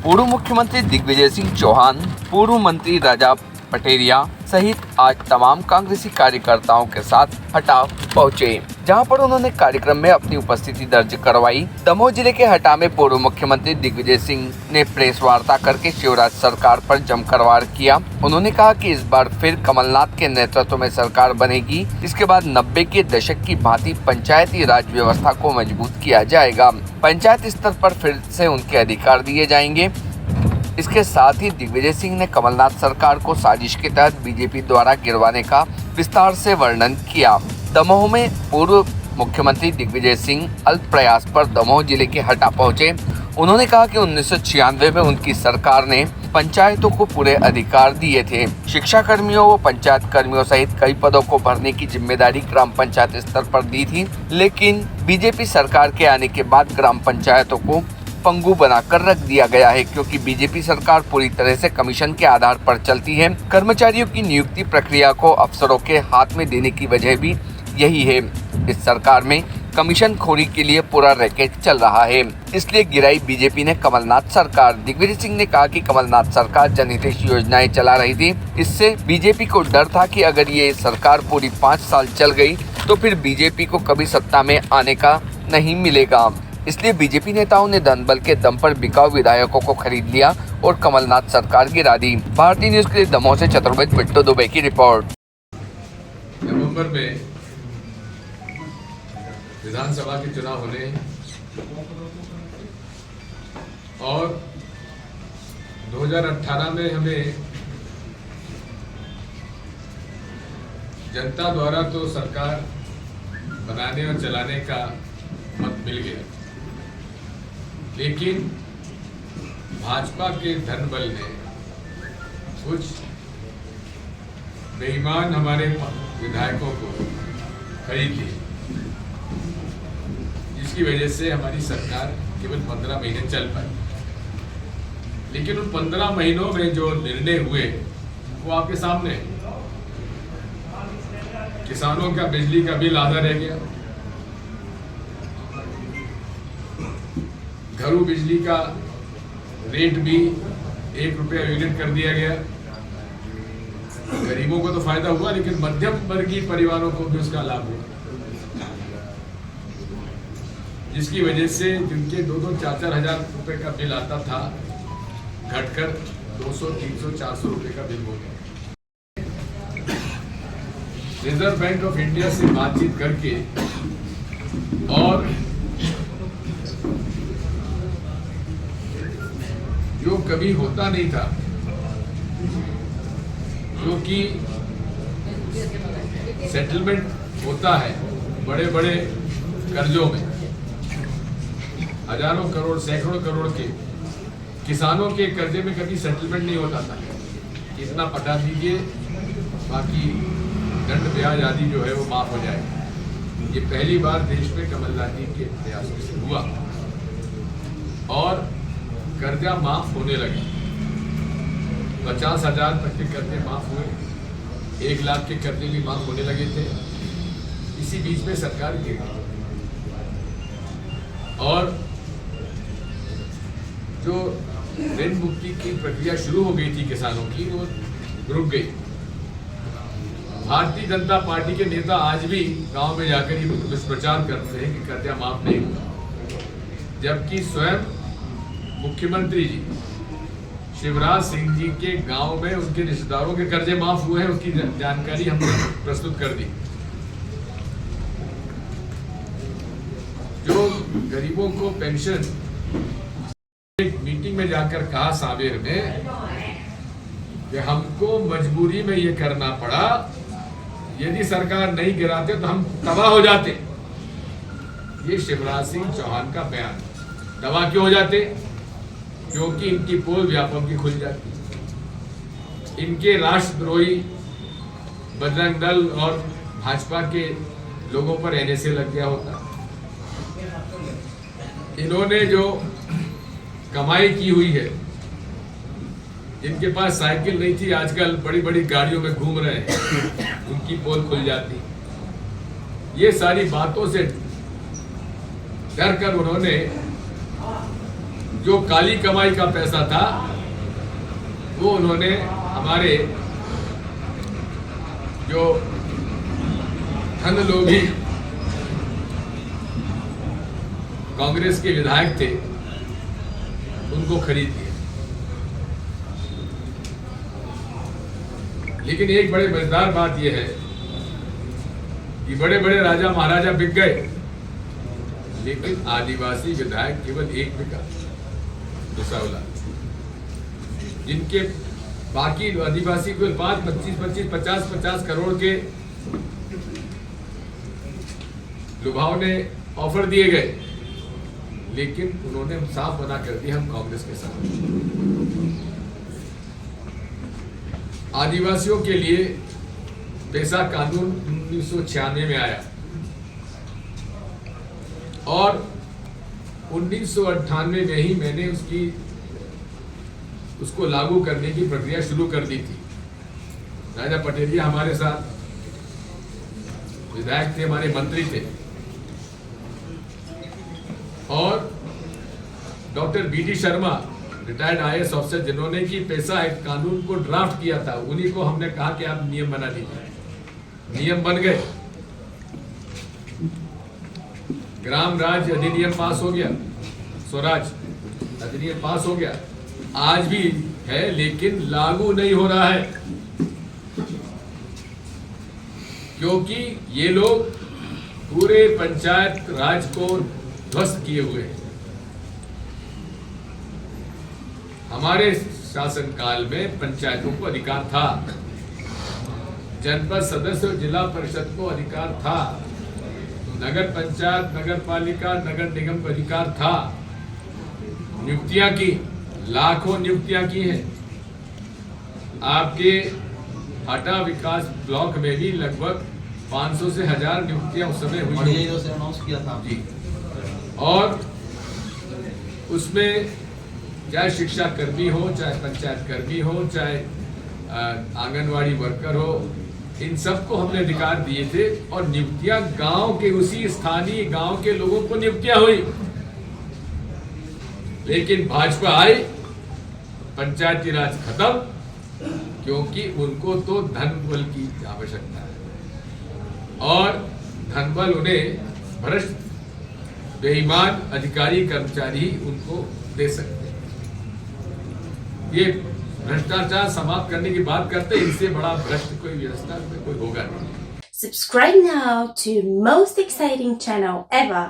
पूर्व मुख्यमंत्री दिग्विजय सिंह चौहान, पूर्व मंत्री राजा पटेरिया सहित आज तमाम कांग्रेसी कार्यकर्ताओं के साथ हटा पहुंचे, जहां पर उन्होंने कार्यक्रम में अपनी उपस्थिति दर्ज करवाई। दमोह जिले के हटा में पूर्व मुख्यमंत्री दिग्विजय सिंह ने प्रेस वार्ता करके शिवराज सरकार पर जमकर वार किया। उन्होंने कहा कि इस बार फिर कमलनाथ के नेतृत्व में सरकार बनेगी। इसके बाद 90 के दशक की भांति पंचायती राज व्यवस्था को मजबूत किया जाएगा। पंचायत स्तर पर फिर से उनके अधिकार दिए जाएंगे। इसके साथ ही दिग्विजय सिंह ने कमलनाथ सरकार को साजिश के तहत बीजेपी द्वारा गिरवाने का विस्तार से वर्णन किया। दमोह में पूर्व मुख्यमंत्री दिग्विजय सिंह अल्प प्रयास पर दमोह जिले के हटा पहुंचे। उन्होंने कहा कि 1996 में उनकी सरकार ने पंचायतों को पूरे अधिकार दिए थे। शिक्षा कर्मियों व पंचायत कर्मियों सहित कई पदों को भरने की जिम्मेदारी ग्राम पंचायत स्तर पर दी थी, लेकिन बीजेपी सरकार के आने के बाद ग्राम पंचायतों को पंगु बनाकर रख दिया गया है, क्योंकि बीजेपी सरकार पूरी तरह से कमीशन के आधार पर चलती है। कर्मचारियों की नियुक्ति प्रक्रिया को अफसरों के हाथ में देने की वजह भी यही है। इस सरकार में कमीशन खोरी के लिए पूरा रैकेट चल रहा है, इसलिए गिराई बीजेपी ने कमलनाथ सरकार। दिग्विजय सिंह ने कहा कि कमलनाथ सरकार जनहितैषी योजनाएं चला रही थी। इससे बीजेपी को डर था कि अगर ये सरकार पूरी 5 साल चल गई तो फिर बीजेपी को कभी सत्ता में आने का नहीं मिलेगा। इसलिए बीजेपी नेताओं ने धन बल के दम पर बिकाऊ विधायकों को खरीद लिया और कमलनाथ सरकार गिरा दी। भारतीय न्यूज के लिए दमोह से चतुर्वेद बिट्टू दुबे की रिपोर्ट। नवंबर में विधानसभा के चुनाव होने और 2018 में हमें जनता द्वारा तो सरकार बनाने और चलाने का मत मिल गया, लेकिन भाजपा के धन बल ने कुछ बेईमान हमारे विधायकों को खरीद लिया, जिसकी वजह से हमारी सरकार केवल 15 महीने चल पाई। लेकिन उन 15 महीनों में जो निर्णय हुए वो आपके सामने है। किसानों का बिजली का बिल आधा रह गया, घरों बिजली का रेट भी 1 रुपया यूनिट कर दिया गया। गरीबों को तो फायदा हुआ, लेकिन मध्यम वर्गीय परिवारों को भी उसका लाभ हुआ, जिसकी वजह से जिनके 2-2, 4-4 हजार रुपए का बिल आता था, घटकर 200, 300, 400 रुपए का बिल हो गया। रिजर्व बैंक ऑफ इंडिया से बातचीत करके और जो कभी होता नहीं था, जो कि सेटलमेंट होता है बड़े बड़े कर्जों में, हजारों करोड़, सैकड़ों करोड़ के किसानों के कर्जे में कभी सेटलमेंट नहीं होता था। इतना पटा दीजिए, बाकी दंड ब्याज आदि जो है वो माफ हो जाएगा। ये पहली बार देश में कमलनाथ जी के प्रयासों से हुआ और कर्जा माफ होने लगे। 50,000 तक के कर्जे माफ हुए, 1 लाख के कर्जे भी माफ होने लगे थे। इसी बीच में सरकार गिर गई और जो ऋण मुक्ति की प्रक्रिया शुरू हो गई थी किसानों की, वो रुक गई। भारतीय जनता पार्टी के नेता आज भी गांव में जाकर ही दुष्प्रचार करते हैं कि कर्जा माफ नहीं हुआ, जबकि स्वयं मुख्यमंत्री जी शिवराज सिंह जी के गांव में उनके रिश्तेदारों के कर्जे माफ हुए हैं, उसकी जानकारी हमने प्रस्तुत कर दी। जो गरीबों को पेंशन, एक मीटिंग में जाकर कहा सावेर में कि हमको मजबूरी में ये करना पड़ा, यदि सरकार नहीं गिराते तो हम तबाह हो जाते। ये शिवराज सिंह चौहान का बयान। तबाह क्यों हो जाते? क्योंकि इनकी पोल व्यापक की खुल जाती। इनके राष्ट्रद्रोही बजरंग दल और भाजपा के लोगों पर एनएसए लग गया होता। इन्होंने जो कमाई की हुई है, जिनके पास साइकिल नहीं थी आजकल बड़ी बड़ी गाड़ियों में घूम रहे हैं, उनकी पोल खुल जाती। ये सारी बातों से डर कर उन्होंने जो काली कमाई का पैसा था वो उन्होंने हमारे जो धन लोभी कांग्रेस के विधायक थे उनको खरीद लिया। लेकिन एक बड़े मजेदार बात यह है कि बड़े बड़े राजा महाराजा बिक गए, लेकिन आदिवासी विधायक केवल एक बिका, भुसावला। जिनके बाकी आदिवासी केवल 5, 25, 50 करोड़ के लुभावने ऑफर दिए गए, लेकिन उन्होंने साफ मना कर दिया हम कांग्रेस के साथ। आदिवासियों के लिए पैसा कानून 1996 में आया और 1998 में ही मैंने उसको लागू करने की प्रक्रिया शुरू कर दी थी। राजा पटेरिया हमारे साथ विधायक थे, हमारे मंत्री थे, और doctor BD Sharma retired IAS officer जिन्होंने की पैसा एक्ट कानून को ड्राफ्ट किया था, उन्हीं को हमने कहा कि आप नियम बना दीजिए। नियम बन गए, ग्राम राज्य अधिनियम पास हो गया, स्वराज अधिनियम पास हो गया, आज भी है लेकिन लागू नहीं हो रहा है, क्योंकि ये लोग पूरे पंचायत राज को ध्वस्त किए हुए हैं। हमारे शासनकाल में पंचायतों को अधिकार था, जनपद सदस्य और जिला परिषद को अधिकार था, नगर पंचायत, नगर पालिका, नगर निगम को अधिकार था। नियुक्तियां की, लाखों नियुक्तियां की हैं। आपके हटा विकास ब्लॉक में भी लगभग 500 से 1000 नियुक्तियां उस समय हुई किया था जी। और उसमें चाहे शिक्षा कर्मी हो, चाहे पंचायत कर्मी हो, चाहे आंगनवाड़ी वर्कर हो, इन सबको हमने अधिकार दिए थे। और नियुक्तियां गांव के, उसी स्थानीय गांव के लोगों को नियुक्तियां हुई। लेकिन भाजपा आई, पंचायती राज खत्म, क्योंकि उनको तो धन बल की आवश्यकता है और धन बल उन्हें भ्रष्ट बेईमान अधिकारी कर्मचारी उनको दे सकते हैं। ये भ्रष्टाचार समाप्त करने की बात करते हैं, इससे बड़ा भ्रष्ट कोई व्यवस्था में कोई होगा नहीं। Subscribe now to most exciting channel ever.